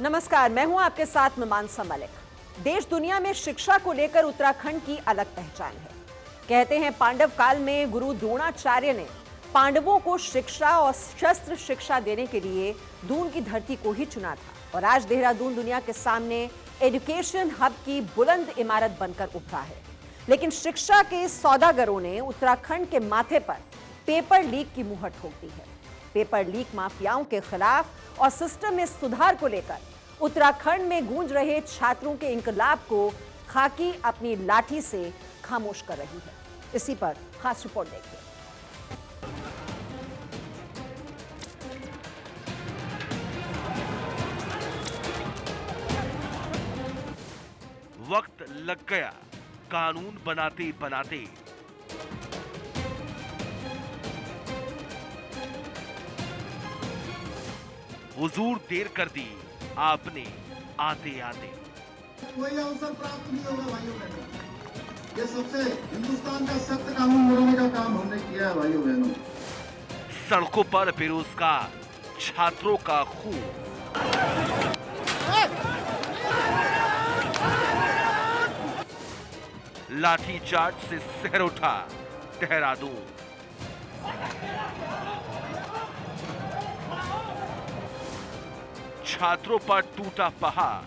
नमस्कार, मैं हूं आपके साथ मीमांसा मलिक। देश दुनिया में शिक्षा को लेकर उत्तराखंड की अलग पहचान है। कहते हैं पांडव काल में गुरु द्रोणाचार्य ने पांडवों को शिक्षा और शस्त्र शिक्षा देने के लिए दून की धरती को ही चुना था और आज देहरादून दुनिया के सामने एजुकेशन हब की बुलंद इमारत बनकर उभरा है। लेकिन शिक्षा के सौदागरों ने उत्तराखंड के माथे पर पेपर लीक की मुहर ठोक दी है। पेपर लीक माफियाओं के खिलाफ और सिस्टम में सुधार को लेकर उत्तराखंड में गूंज रहे छात्रों के इंकलाब को खाकी अपनी लाठी से खामोश कर रही है। इसी पर खास रिपोर्ट देखिए। वक्त लग गया कानून बनाते बनाते। हुजूर देर कर दी आपने आते आते। कोई अवसर प्राप्त नहीं होगा भाइयों बहनों। ये सबसे हिंदुस्तान का सख्त कानून बनाने का काम हमने किया है भाइयों बहनों। सड़कों पर बेरोजगार छात्रों का खून, लाठीचार्ज से शहर उठा देहरादून। छात्रों पर टूटा पहाड़,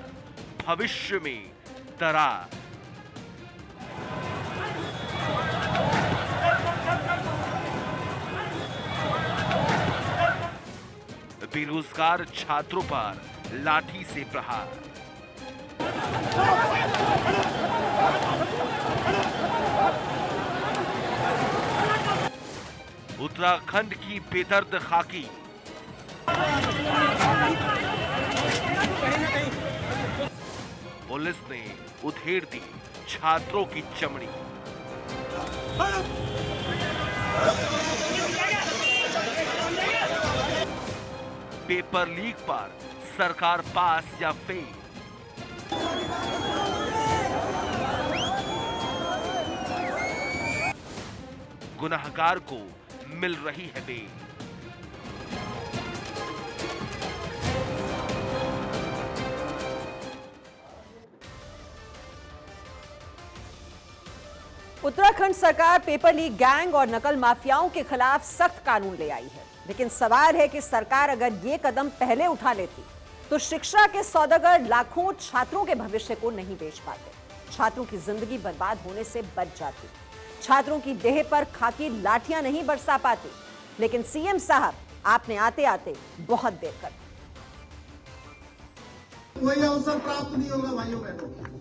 भविष्य में दरार। बेरोजगार छात्रों पर लाठी से प्रहार। उत्तराखंड की बेदर्द खाकी, पुलिस ने उधेड़ दी छात्रों की चमड़ी। पेपर लीक पर सरकार पास या फेल। गुनहगार को मिल रही है बेल। उत्तराखंड सरकार पेपर लीक गैंग और नकल माफियाओं के खिलाफ सख्त कानून ले आई है। लेकिन सवाल है कि सरकार अगर ये कदम पहले उठा लेती तो शिक्षा के सौदागर लाखों छात्रों के भविष्य को नहीं बेच पाते। छात्रों की जिंदगी बर्बाद होने से बच जाती। छात्रों की देह पर खाकी लाठियां नहीं बरसा पाती। लेकिन सीएम साहब, आपने आते आते बहुत देर कर दी। कोई अवसर प्राप्त नहीं होगा भाइयों बहनों।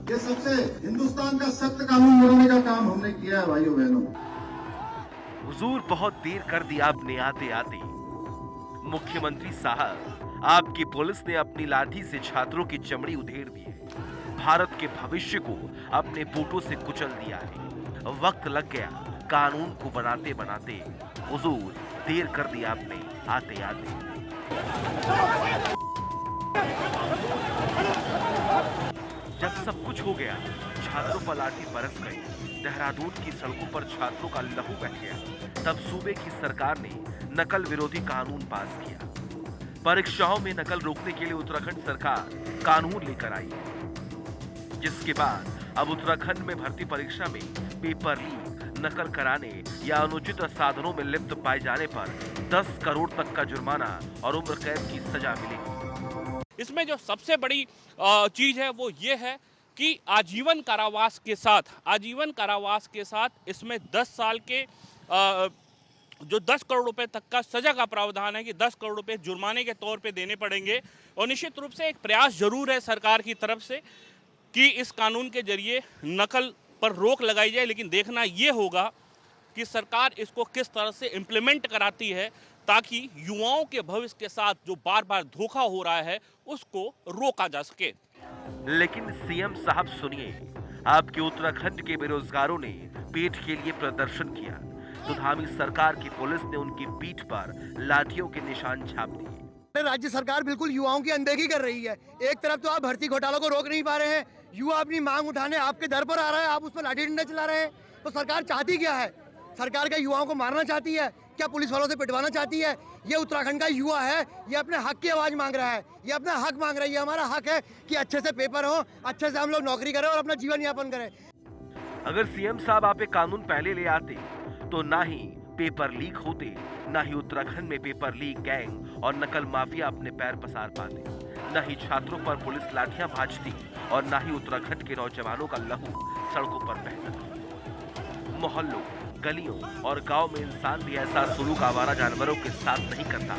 ये सबसे हिंदुस्तान का सख्त कानून बनाने का काम हमने किया है भाइयों बहनों। हुजूर बहुत देर कर दी आपने आते आते। मुख्यमंत्री साहब, आपकी पुलिस ने अपनी लाठी से छात्रों की चमड़ी उधेड़ दी है। भारत के भविष्य को अपने बूटों से कुचल दिया है। वक्त लग गया कानून को बनाते बनाते। हुजूर देर कर दी आपने आते आते। जब सब कुछ हो गया, छात्रों पर लाठी बरस गई। देहरादून की सड़कों पर छात्रों का लहू बह गया। तब सूबे की सरकार ने नकल विरोधी कानून पास किया। परीक्षाओं में नकल रोकने के लिए उत्तराखंड सरकार कानून लेकर आई है, जिसके बाद अब उत्तराखंड में भर्ती परीक्षा में पेपर लीक, नकल कराने या अनुचित साधनों में लिप्त पाए जाने पर 10 करोड़ तक का जुर्माना और उम्र कैद की सजा मिलेगी। इसमें जो सबसे बड़ी चीज है वो ये है कि आजीवन कारावास के साथ इसमें 10 साल के जो 10 करोड़ रुपए तक का सजा का प्रावधान है कि 10 करोड़ रुपए जुर्माने के तौर पे देने पड़ेंगे। और निश्चित रूप से एक प्रयास जरूर है सरकार की तरफ से कि इस कानून के जरिए नकल पर रोक लगाई जाए। लेकिन देखना ये होगा कि सरकार इसको किस तरह से इम्प्लीमेंट कराती है ताकि युवाओं के भविष्य के साथ जो बार बार धोखा हो रहा है उसको रोका जा सके। लेकिन सीएम साहब सुनिए, आपके उत्तराखंड के बेरोजगारों ने पेट के लिए प्रदर्शन किया तो धामी सरकार की पुलिस ने उनकी पीठ पर लाठियों के निशान छाप दिए। राज्य सरकार बिल्कुल युवाओं की अनदेखी कर रही है। एक तरफ तो आप भर्ती घोटालों को रोक नहीं पा रहे हैं, युवा अपनी मांग उठाने आपके दर पर आ रहा है, आप उस पर लाठी डंडा चला रहे हैं। तो सरकार चाहती क्या है? सरकार क्या युवाओं को मारना चाहती है? क्या पुलिस वालों से पिटवाना चाहती है? ये उत्तराखंड का युवा है, ये अपने हक की आवाज मांग रहा है, ये अपना हक मांग रहा है। ये हमारा हक है कि अच्छे से पेपर हो, अच्छे से हम लोग नौकरी करें और अपना जीवन यापन करें। अगर सीएम साहब आप एक कानून पहले ले आते तो ना ही पेपर लीक होते, ना ही उत्तराखंड में पेपर लीक गैंग और नकल माफिया अपने पैर पसार पाते, ना ही छात्रों पर पुलिस लाठियां भाजती और ना ही उत्तराखंड के नौजवानों का लहू सड़कों पर बहता। मोहल्लों, गलियों और गांव में इंसान भी ऐसा सलूक आवारा जानवरों के साथ नहीं करता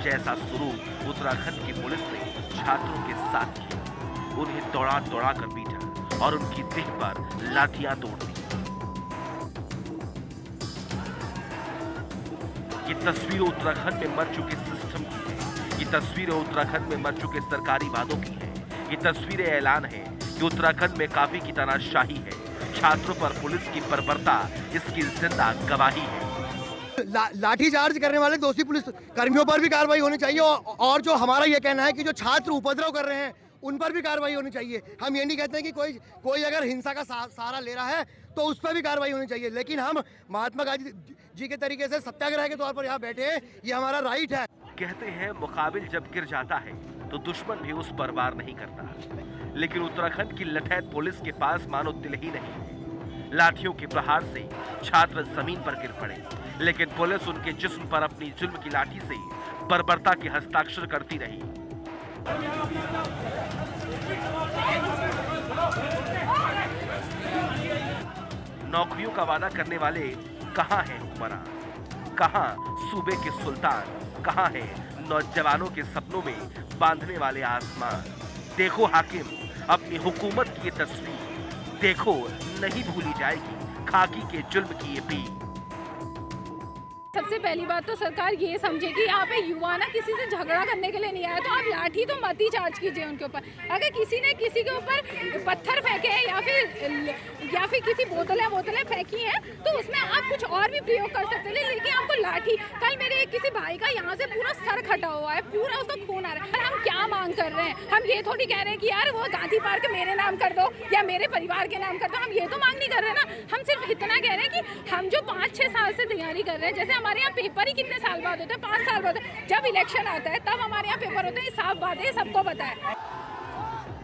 जैसा सलूक उत्तराखंड की पुलिस ने छात्रों के साथ किया। उन्हें दौड़ा दौड़ा कर पीटा और उनकी देह पर लाठियां तोड़ दी। ये तस्वीरें उत्तराखंड में मर चुके सिस्टम की है। ये तस्वीरें उत्तराखंड में मर चुके सरकारी वादों की है। ये तस्वीरें ऐलान है कि उत्तराखंड में काफी की तानाशाही है। छात्रों पर पुलिस की बर्बरता इसकी जिंदा गवाही है। लाठी चार्ज करने वाले दोषी पुलिस कर्मियों पर भी कार्रवाई होनी चाहिए और जो हमारा ये कहना है कि जो छात्र उपद्रव कर रहे हैं उन पर भी कार्रवाई होनी चाहिए। हम ये नहीं कहते हैं कि कोई अगर हिंसा का सहारा ले रहा है तो उस पर भी कार्रवाई होनी चाहिए, लेकिन हम महात्मा गांधी जी के तरीके से सत्याग्रह के तौर पर यहाँ बैठे हैं, ये हमारा राइट है। कहते हैं मुकाबिल जब गिर जाता है तो दुश्मन भी उस पर वार नहीं करता, लेकिन उत्तराखंड की लठैत पुलिस के पास मानो दिल ही नहीं है। लाठियों के प्रहार से छात्र जमीन पर गिर पड़े, लेकिन पुलिस उनके जिस्म पर अपनी जुल्म की लाठी से बर्बरता के हस्ताक्षर करती रही। नौकरियों का वादा करने वाले कहां हैं हुक्मरान? कहां सूबे के सुल्तान? कहां है नौजवानों के सपनों में बांधने वाले आसमान? देखो हाकिम, अपनी हुकूमत की ये तस्वीर देखो, नहीं भूली जाएगी खाकी के जुल्म की ये पीर। सबसे पहली बात तो सरकार ये समझे कि यहाँ पे युवा ना किसी से झगड़ा करने के लिए नहीं आया, तो आप लाठी तो मत ही चार्ज कीजिए उनके ऊपर। अगर किसी ने किसी के ऊपर पत्थर फेंके हैं या फिर किसी बोतलें फेंकी हैं तो उसमें आप कुछ और भी प्रयोग कर सकते हैं, लेकिन आपको लाठी। कल मेरे किसी भाई का यहाँ से पूरा सर खटा हुआ है, पूरा उसका खून आ रहा है। हम क्या मांग कर रहे हैं? हम ये थोड़ी कह रहे हैं कि यार वो गांधी पार्क मेरे नाम कर दो या मेरे परिवार के नाम कर दो। हम ये तो मांग नहीं कर रहे ना। हम सिर्फ इतना कह रहे हैं कि हम जो 5-6 साल से तैयारी कर रहे हैं, जैसे हमारे यहाँ पेपर ही कितने साल बाद होते हैं, 5 साल बाद होते हैं। जब इलेक्शन आता है तब हमारे यहाँ पेपर होते हैं। साफ बात है, सबको पता है।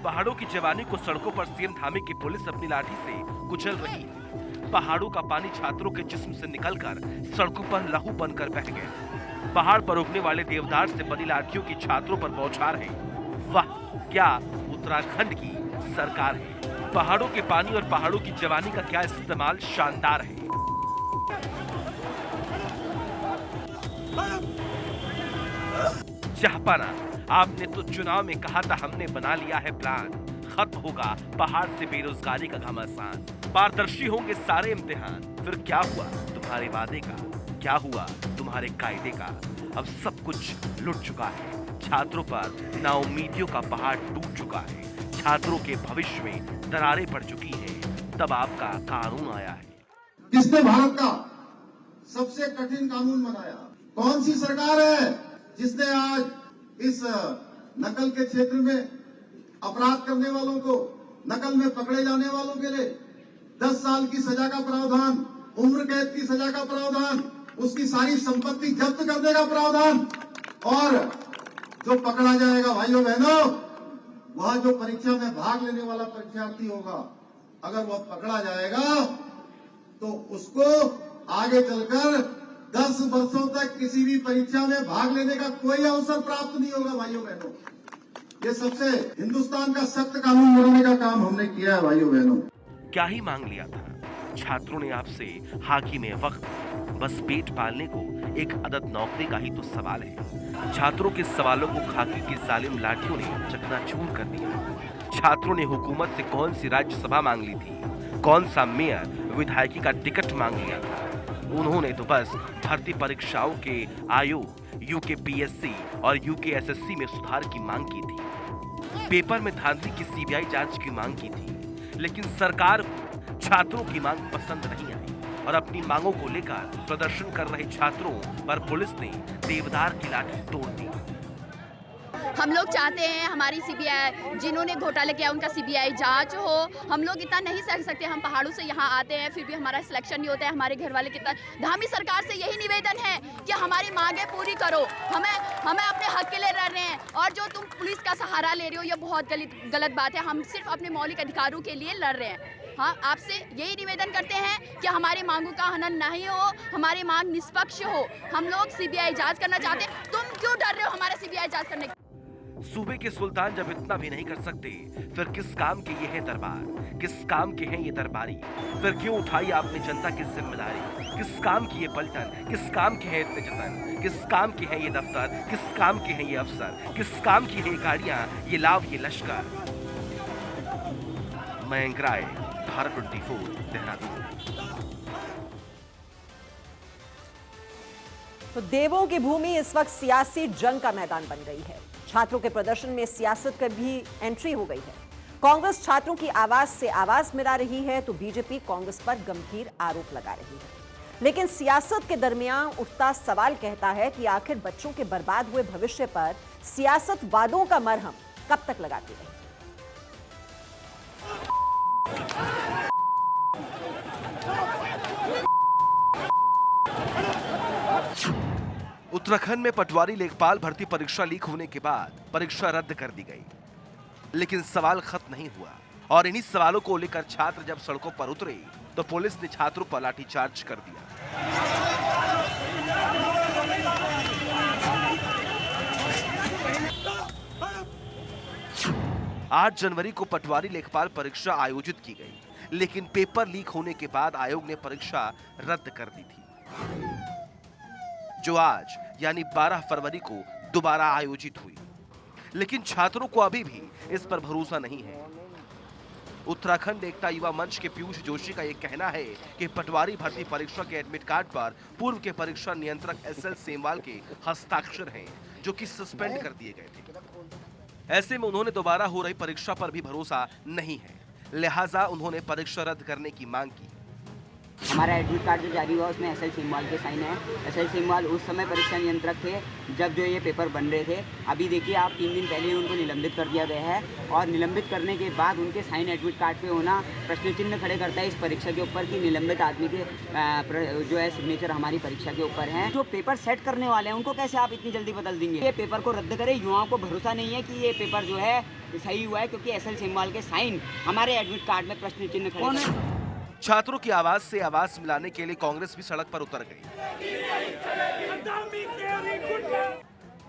पहाड़ों की जवानी को सड़कों पर सीएम थामे की पुलिस अपनी लाठी से कुचल रही है। पहाड़ों का पानी छात्रों के जिस्म से निकलकर सड़कों पर लहू बनकर बह गया। पहाड़ पर उगने वाले देवदार से बनी लाठियों की छात्रों पर बौछार है। वाह, क्या उत्तराखंड की सरकार है। पहाड़ों के पानी और पहाड़ों की जवानी का क्या इस्तेमाल शानदार है। जहापाना, आपने तो चुनाव में कहा था हमने बना लिया है प्लान, खत्म होगा पहाड़ से बेरोजगारी का घमासान, पारदर्शी होंगे सारे इम्तिहान। फिर क्या हुआ तुम्हारे वादे का? क्या हुआ तुम्हारे कायदे का? अब सब कुछ लुट चुका है। छात्रों पर नाउम्मीदियों का पहाड़ टूट चुका है। छात्रों के भविष्य में दरारें पड़ चुकी हैं। तब आपका कानून आया है। किसने भारत का सबसे कठिन कानून बनाया? कौन सी सरकार है जिसने आज इस नकल के क्षेत्र में अपराध करने वालों को, नकल में पकड़े जाने वालों के लिए 10 साल की सजा का प्रावधान, उम्र कैद की सजा का प्रावधान, उसकी सारी संपत्ति जब्त करने का प्रावधान, और जो पकड़ा जाएगा भाइयों बहनों, वह जो परीक्षा में भाग लेने वाला परीक्षार्थी होगा, अगर वह पकड़ा जाएगा तो उसको आगे चलकर 10 वर्षों तक किसी भी परीक्षा में भाग लेने का कोई अवसर प्राप्त नहीं होगा। भाइयों बहनों, ये सबसे हिंदुस्तान का सख्त कानून बनाने का काम हमने किया है। भाइयों बहनों, क्या ही मांग लिया था छात्रों ने आपसे हाकिम वक्त? बस पेट पालने को एक अदद नौकरी का ही तो सवाल है। छात्रों के सवालों को खाकी की जालिम लाठियों ने चकनाचूर कर दिया। छात्रों ने हुकूमत से कौन सी राज्यसभा मांग ली थी, कौन सा मेयर, विधायकी का टिकट मांग लिया था? उन्होंने तो बस भर्ती परीक्षाओं के आयोग, यूकेपीएससी और यूकेएसएससी में सुधार की मांग की थी। पेपर में धांधली की सीबीआई जांच की मांग की थी। लेकिन सरकार को छात्रों की मांग पसंद नहीं आई और अपनी मांगों को लेकर प्रदर्शन कर रहे छात्रों पर पुलिस ने देवदार की लाठी तोड़ दी। हम लोग चाहते हैं हमारी सीबीआई, जिन्होंने घोटाले किया उनका सीबीआई जांच हो। हम लोग इतना नहीं सह सकते, हम पहाड़ों से यहाँ आते हैं फिर भी हमारा सिलेक्शन नहीं होता है। हमारे घर वाले कितना, धामी सरकार से यही निवेदन है कि हमारी मांगे पूरी करो। हमें अपने हक के लिए लड़ रहे हैं, और जो तुम पुलिस का सहारा ले रहे हो ये बहुत गलत बात है। हम सिर्फ अपने मौलिक अधिकारों के लिए लड़ रहे हैं। हाँ, आपसे यही निवेदन करते हैं कि हमारी मांगों का हनन नहीं हो, हमारी मांग निष्पक्ष हो। हम लोग सीबीआई जांच करना चाहते हैं। तुम क्यों डर रहे हो हमारा सीबीआई जांच करने? सूबे के सुल्तान जब इतना भी नहीं कर सकते, फिर किस काम के ये है दरबार, किस काम के हैं ये दरबारी? फिर क्यों उठाई आपने जनता की जिम्मेदारी? किस काम की ये पलटन, किस काम के हैं इतने जतन, किस काम के हैं ये दफ्तर, किस काम के हैं ये अफसर, किस काम की है ये गाड़ियां, ये लाव, ये लश्कर? मयंक राय, भारत 24, देहरादून। तो देवों की भूमि इस वक्त सियासी जंग का मैदान बन गई है। छात्रों के प्रदर्शन में सियासत की भी एंट्री हो गई है। कांग्रेस छात्रों की आवाज से आवाज मिला रही है तो बीजेपी कांग्रेस पर गंभीर आरोप लगा रही है। लेकिन सियासत के दरमियान उठता सवाल कहता है कि आखिर बच्चों के बर्बाद हुए भविष्य पर सियासत वादों का मरहम कब तक लगाती रहेगी? उत्तराखंड में पटवारी लेखपाल भर्ती परीक्षा लीक होने के बाद परीक्षा रद्द कर दी गई, लेकिन सवाल खत्म नहीं हुआ। और इन्हीं सवालों को लेकर छात्र जब सड़कों पर उतरे तो पुलिस ने छात्रों पर लाठीचार्ज कर दिया। 8 जनवरी को पटवारी लेखपाल परीक्षा आयोजित की गई, लेकिन पेपर लीक होने के बाद आयोग ने परीक्षा रद्द कर दी थी, जो आज यानी 12 फरवरी को दोबारा आयोजित हुई। लेकिन छात्रों को अभी भी इस पर भरोसा नहीं है। उत्तराखंड एकता युवा मंच के पीयूष जोशी का यह कहना है कि पटवारी भर्ती परीक्षा के एडमिट कार्ड पर पूर्व के परीक्षा नियंत्रक एसएल सेमवाल के हस्ताक्षर हैं, जो कि सस्पेंड कर दिए गए थे। ऐसे में उन्होंने दोबारा हो रही परीक्षा पर भी भरोसा नहीं है, लिहाजा उन्होंने परीक्षा रद्द करने की मांग की। हमारा एडमिट कार्ड जो जारी हुआ उसमें एसएल सेमवाल के साइन है। एसएल सेमवाल उस समय परीक्षा नियंत्रक थे जब जो ये पेपर बन रहे थे। अभी देखिए आप 3 दिन पहले उनको निलंबित कर दिया गया है, और निलंबित करने के बाद उनके साइन एडमिट कार्ड पे होना प्रश्न चिन्ह खड़े करता है इस परीक्षा के ऊपर कि निलंबित आदमी के जो है सिग्नेचर हमारी परीक्षा के ऊपर हैं। जो पेपर सेट करने वाले हैं उनको कैसे आप इतनी जल्दी बदल देंगे? ये पेपर को रद्द करें। युवाओं को भरोसा नहीं है कि ये पेपर जो है सही हुआ है, क्योंकि एसएल सेमवाल के साइन हमारे एडमिट कार्ड में प्रश्न चिन्ह खड़े हैं। छात्रों की आवाज से आवाज मिलाने के लिए कांग्रेस भी सड़क पर उतर गई।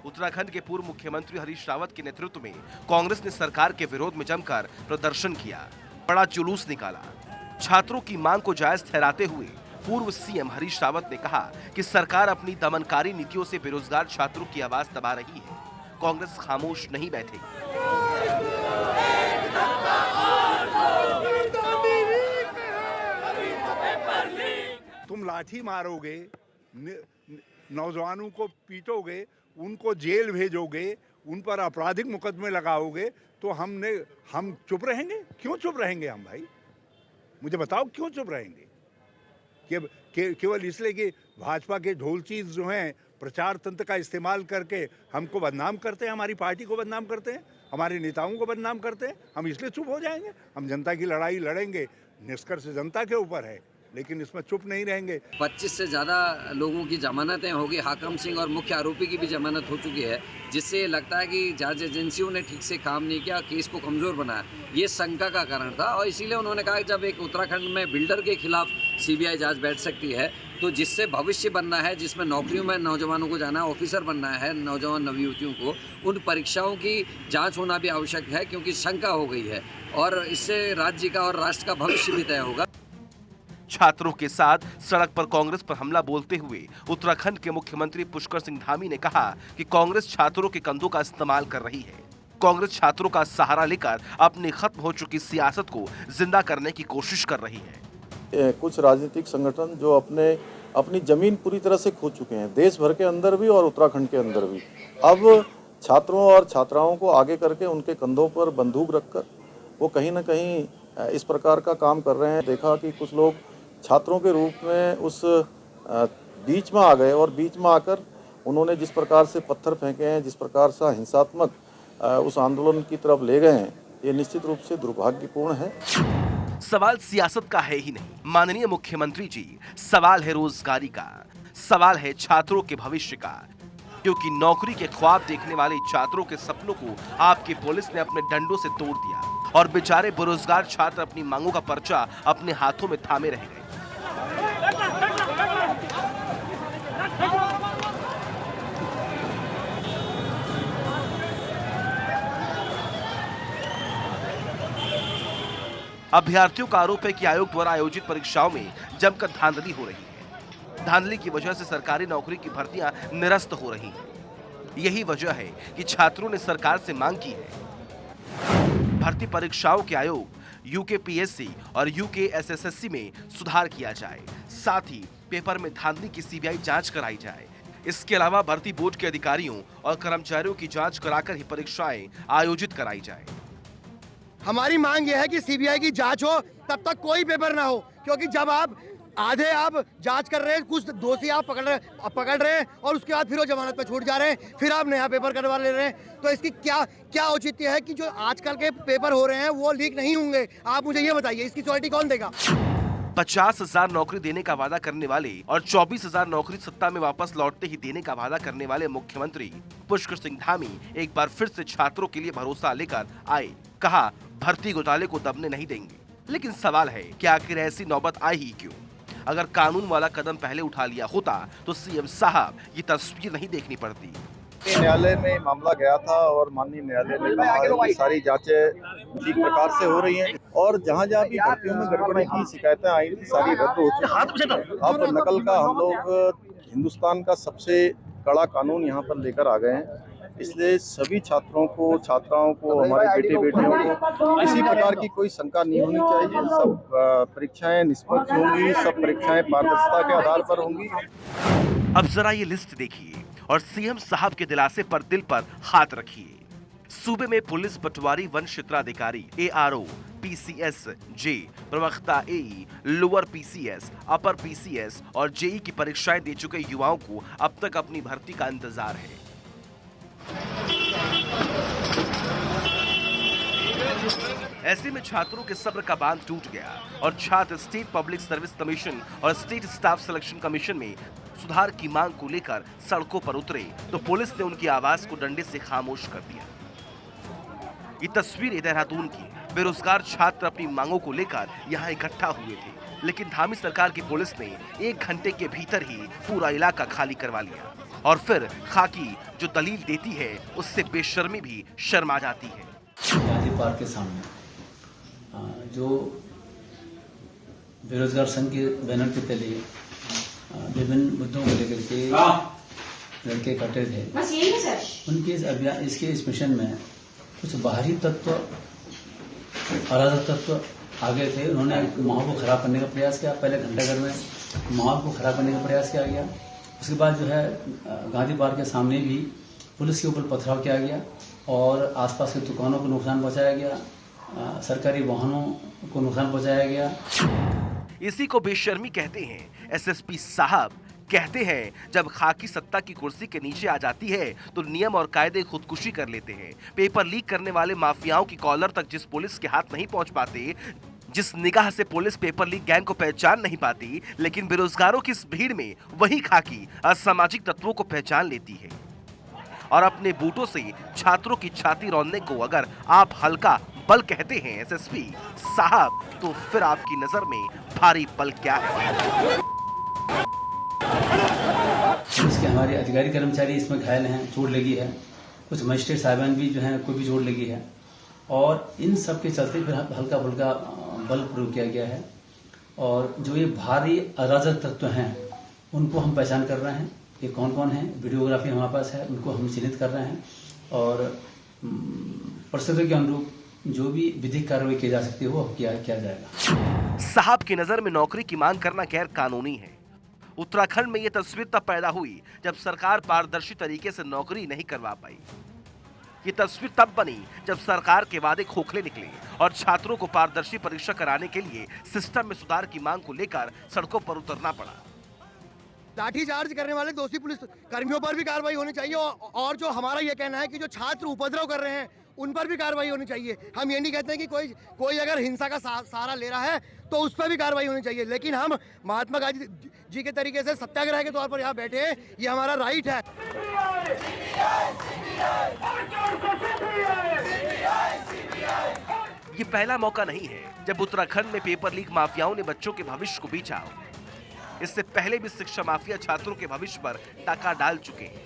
उत्तराखंड के पूर्व मुख्यमंत्री हरीश रावत के नेतृत्व में कांग्रेस ने सरकार के विरोध में जमकर प्रदर्शन किया, बड़ा जुलूस निकाला। छात्रों की मांग को जायज ठहराते हुए पूर्व सीएम हरीश रावत ने कहा कि सरकार अपनी दमनकारी नीतियों से बेरोजगार छात्रों की आवाज दबा रही है, कांग्रेस खामोश नहीं बैठेगी। तुम लाठी मारोगे, नौजवानों को पीटोगे, उनको जेल भेजोगे, उन पर आपराधिक मुकदमे लगाओगे, तो हम चुप रहेंगे? क्यों चुप रहेंगे हम भाई? मुझे बताओ क्यों चुप रहेंगे? केवल इसलिए कि भाजपा के ढोलचीज जो हैं प्रचार तंत्र का इस्तेमाल करके हमको बदनाम करते हैं, हमारी पार्टी को बदनाम करते हैं, हमारे नेताओं को बदनाम करते हैं, हम इसलिए चुप हो जाएंगे? हम जनता की लड़ाई लड़ेंगे, निष्कर्ष जनता के ऊपर है, लेकिन इसमें चुप नहीं रहेंगे। 25 से ज़्यादा लोगों की जमानतें होगी, हाकम सिंह और मुख्य आरोपी की भी जमानत हो चुकी है, जिससे लगता है कि जांच एजेंसियों ने ठीक से काम नहीं किया, केस को कमज़ोर बनाया। ये शंका का कारण था, और इसीलिए उन्होंने कहा कि जब एक उत्तराखंड में बिल्डर के खिलाफ सीबीआई जांच बैठ सकती है, तो जिससे भविष्य बनना है, जिसमें नौकरियों में नौजवानों को जाना है, ऑफिसर बनना है नौजवान नवयुवतियों को, उन परीक्षाओं की जाँच होना भी आवश्यक है, क्योंकि शंका हो गई है, और इससे राज्य का और राष्ट्र का भविष्य भी तय होगा। छात्रों के साथ सड़क पर कांग्रेस पर हमला बोलते हुए उत्तराखंड के मुख्यमंत्री पुष्कर सिंह धामी ने कहा कि कांग्रेस छात्रों के कंधों का इस्तेमाल कर रही है। कांग्रेस छात्रों का सहारा लेकर अपनी खत्म हो चुकी सियासत को जिंदा करने की कोशिश कर रही है। कुछ राजनीतिक संगठन जो अपनी जमीन पूरी तरह से खो चुके हैं, देश भर के अंदर भी और उत्तराखंड के अंदर भी, अब छात्रों और छात्राओं को आगे करके उनके कंधों पर बंदूक रखकर वो कहीं ना कहीं इस प्रकार का काम कर रहे हैं। देखा कि कुछ लोग छात्रों के रूप में उस बीच में आ गए, और बीच में आकर उन्होंने जिस प्रकार से पत्थर फेंके हैं, जिस प्रकार से हिंसात्मक उस आंदोलन की तरफ ले गए हैं, ये निश्चित रूप से दुर्भाग्यपूर्ण है। सवाल सियासत का है ही नहीं माननीय मुख्यमंत्री जी, सवाल है रोजगारी का, सवाल है छात्रों के भविष्य का, क्योंकि नौकरी के ख्वाब देखने वाले छात्रों के सपनों को आपकी पुलिस ने अपने डंडों से तोड़ दिया और बेचारे बेरोजगार छात्र अपनी मांगों का पर्चा अपने हाथों में थामे रह गए। अभ्यर्थियों का आरोप है कि आयोग द्वारा आयोजित परीक्षाओं में जमकर धांधली हो रही है। धांधली की वजह से सरकारी नौकरी की भर्तियां निरस्त हो रही हैं। यही वजह है कि छात्रों ने सरकार से मांग की है भर्ती परीक्षाओं के आयोग यूकेपीएससी और यूकेएसएससी में सुधार किया जाए, साथ ही पेपर में धांधली की सीबीआई जांच कराई जाए। इसके अलावा भर्ती बोर्ड के अधिकारियों और कर्मचारियों की जांच कराकर ही परीक्षाएं आयोजित कराई जाए। हमारी मांग यह है कि सीबीआई की जांच हो, तब तक कोई पेपर ना हो, क्योंकि जब आप जांच कर रहे हैं, कुछ दोषी आप पकड़ रहे हैं और उसके बाद फिर वो जमानत पे छूट जा रहे हैं, फिर आप नया पेपर करवा ले रहे हैं, तो इसकी क्या औचित्य है कि जो आजकल के पेपर हो रहे हैं वो लीक नहीं होंगे? आप मुझे ये बताइए, इसकी श्योरिटी कौन देगा? 50,000 नौकरी देने का वादा करने वाले और 24,000 नौकरी सत्ता में वापस लौटते ही देने का वादा करने वाले मुख्यमंत्री पुष्कर सिंह धामी एक बार फिर से छात्रों के लिए भरोसा लेकर आए। कहा, भर्ती घोटाले को दबने नहीं देंगे। लेकिन सवाल है कि आखिर ऐसी नौबत आई ही क्यों? अगर कानून वाला कदम पहले उठा लिया होता तो सीएम साहब ये तस्वीर नहीं देखनी पड़ती। न्यायालय में मामला गया था और माननीय न्यायालय ने कहा कि सारी जांचें ठीक प्रकार से हो रही हैं और जहां भी भर्तियों में गड़बड़ी की शिकायतें आई थी सारी रद्द हो चुकी। अब नकल का हम लोग हिंदुस्तान का सबसे कड़ा कानून यहाँ पर लेकर आ गए हैं, इसलिए सभी छात्राओं को, छात्राओं को, हमारे बेटे बेटियों को किसी प्रकार की कोई शंका नहीं होनी चाहिए। सब परीक्षाएं निष्पक्ष होंगी, सब परीक्षाएं पारदर्शिता के आधार पर होंगी। अब जरा ये लिस्ट देखिए और सीएम साहब के दिलासे पर दिल पर हाथ रखिए। सूबे में पुलिस पटवारी, वन क्षेत्राधिकारी, एआरओ, पीसीएस, जे, प्रवक्ता, एई, लोअर पीसीएस, अपर पीसीएस और जेई की परीक्षाएं दे चुके युवाओं को अब तक अपनी भर्ती का इंतजार है। ऐसे में छात्रों के सब्र का बांध टूट गया और छात्र स्टेट पब्लिक सर्विस कमीशन और स्टेट स्टाफ सिलेक्शन कमीशन में सुधार की मांग को लेकर सड़कों पर उतरे तो पुलिस ने उनकी आवाज को डंडे से खामोश कर दिया। ये तस्वीर देहरादून की। बेरोजगार छात्र अपनी मांगों को लेकर यहाँ इकट्ठा हुए थे, लेकिन धामी सरकार की पुलिस ने 1 घंटे के भीतर ही पूरा इलाका खाली करवा लिया और फिर खाकी जो दलील देती है उससे बेशर्मी भी शर्मा जाती है। गांधी पार्क के सामने जो बेरोजगार संघ के बैनर के तले विभिन्न मुद्दों को लेकर के लड़के इकट्ठे थे, उनके इस अभियान, इसके इस मिशन में कुछ बाहरी तत्व, अराजक तत्व आ गए थे। उन्होंने माहौल को खराब करने का प्रयास किया। पहले घंटाघर में माहौल को खराब करने का प्रयास किया गया। उसके बाद जो है गांधी पार्क के सामने भी पुलिस के ऊपर पथराव किया गया और आसपास के दुकानों को नुकसान पहुंचाया गया, सरकारी वाहनों को नुकसान पहुंचाया गया। इसी को बेशर्मी कहते हैं। एसएसपी साहब कहते हैं, जब खाकी सत्ता की कुर्सी के नीचे आ जाती है तो नियम और कायदे खुदकुशी कर लेते हैं। पेपर लीक करने वाले माफियाओं की कॉलर तक जिस पुलिस के हाथ नहीं पहुंच पाते, जिस निगाह से पुलिस पेपर लीक गैंग को पहचान नहीं पाती, लेकिन बेरोजगारों की इस भीड़ में वही खाकी असामाजिक तत्वों को पहचान लेती है और अपने बूटों से छात्रों की छाती रौंदने को अगर आप हल्का बल कहते हैं एसएसपी साहब, तो फिर आपकी नजर में भारी बल क्या है? पुलिस के हमारे अधिकारी कर्मचारी इसमें घायल हैं, चोट लगी है। कुछ मजिस्ट्रेट साहिबान भी जो हैं, कोई भी चोट लगी है और इन सब के चलते फिर हल्का फुल्का बल प्रयोग किया गया है और जो ये भारी अराजक तत्व हैं उनको हम पहचान कर रहे हैं। ये कौन कौन है, वीडियोग्राफी हमारे पास है, उनको हम चिन्हित कर रहे हैं और परिस्थितियों के अनुरूप जो भी विधिक कार्रवाई की जा सकती है वो किया जाएगा। साहब की नजर में नौकरी की मांग करना गैर कानूनी है। उत्तराखंड में ये तस्वीर तब पैदा हुई जब सरकार पारदर्शी तरीके से नौकरी नहीं करवा पाई। ये तस्वीर तब बनी जब सरकार के वादे खोखले निकले और छात्रों को पारदर्शी परीक्षा कराने के लिए सिस्टम में सुधार की मांग को लेकर सड़कों पर उतरना पड़ा। लाठीचार्ज करने वाले दोषी पुलिस कर्मियों पर भी कार्रवाई होनी चाहिए और जो हमारा ये कहना है कि जो छात्र उपद्रव कर रहे हैं उन पर भी कार्रवाई होनी चाहिए। हम ये नहीं कहते हैं कि कोई अगर हिंसा का सहारा ले रहा है तो उस पर भी कार्रवाई होनी चाहिए, लेकिन हम महात्मा गांधी जी के तरीके से सत्याग्रह के तौर पर यहाँ बैठे हैं, ये हमारा राइट है। ये पहला मौका नहीं है जब उत्तराखंड में पेपर लीक माफियाओं ने बच्चों के भविष्य को बेचा। इससे पहले भी शिक्षा माफिया छात्रों के भविष्य पर टाका डाल चुके हैं।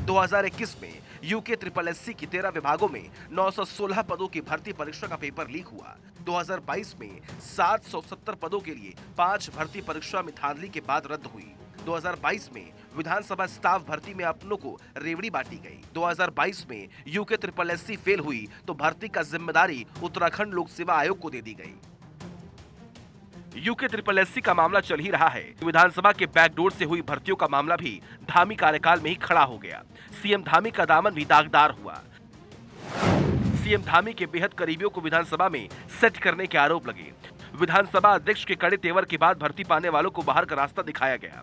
2021 में यूके SSC की 13 विभागों में 916 पदों की भर्ती परीक्षा का पेपर लीक हुआ। 2022 में 770 पदों के लिए 5 भर्ती परीक्षा में धांधली के बाद रद्द हुई। 2022 में विधानसभा स्टाफ भर्ती में अपनों को रेवड़ी बांटी गई। 2022 में यूके SSC फेल हुई तो भर्ती का जिम्मेदारी उत्तराखंड लोक सेवा आयोग को दे दी गई। यूके SSC का मामला चल ही रहा है। विधानसभा के बैकडोर से हुई भर्तियों का मामला भी धामी कार्यकाल में ही खड़ा हो गया। सीएम धामी का दामन भी दागदार हुआ। सीएम धामी के बेहद करीबियों को विधानसभा में सेट करने के आरोप लगे। विधानसभा अध्यक्ष के कड़े तेवर के बाद भर्ती पाने वालों को बाहर का रास्ता दिखाया गया।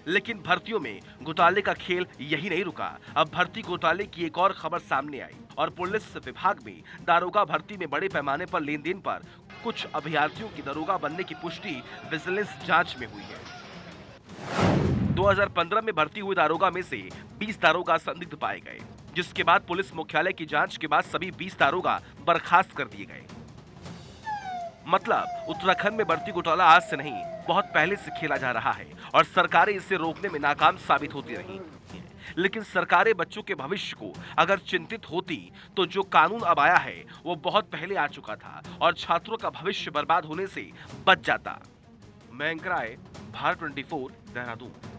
लेकिन भर्तियों में घोटाले का खेल यही नहीं रुका। अब भर्ती घोटाले की एक और खबर सामने आई और पुलिस विभाग में दारोगा भर्ती में बड़े पैमाने पर लेन देन पर कुछ अभ्यर्थियों की दारोगा बनने की पुष्टि विजिलेंस जांच में हुई है। 2015 में भर्ती हुए दारोगा में से 20 दारोगा संदिग्ध पाए गए, जिसके बाद पुलिस मुख्यालय की जांच के बाद सभी 20 दारोगा बर्खास्त कर दिए गए। मतलब उत्तराखंड में भर्ती घोटाला आज से नहीं, बहुत पहले से खेला जा रहा है और सरकारें इसे रोकने में नाकाम साबित होती रही। लेकिन सरकारें बच्चों के भविष्य को अगर चिंतित होती तो जो कानून अब आया है वो बहुत पहले आ चुका था और छात्रों का भविष्य बर्बाद होने से बच जाता। मयंक राय, भारत 24, देहरादून।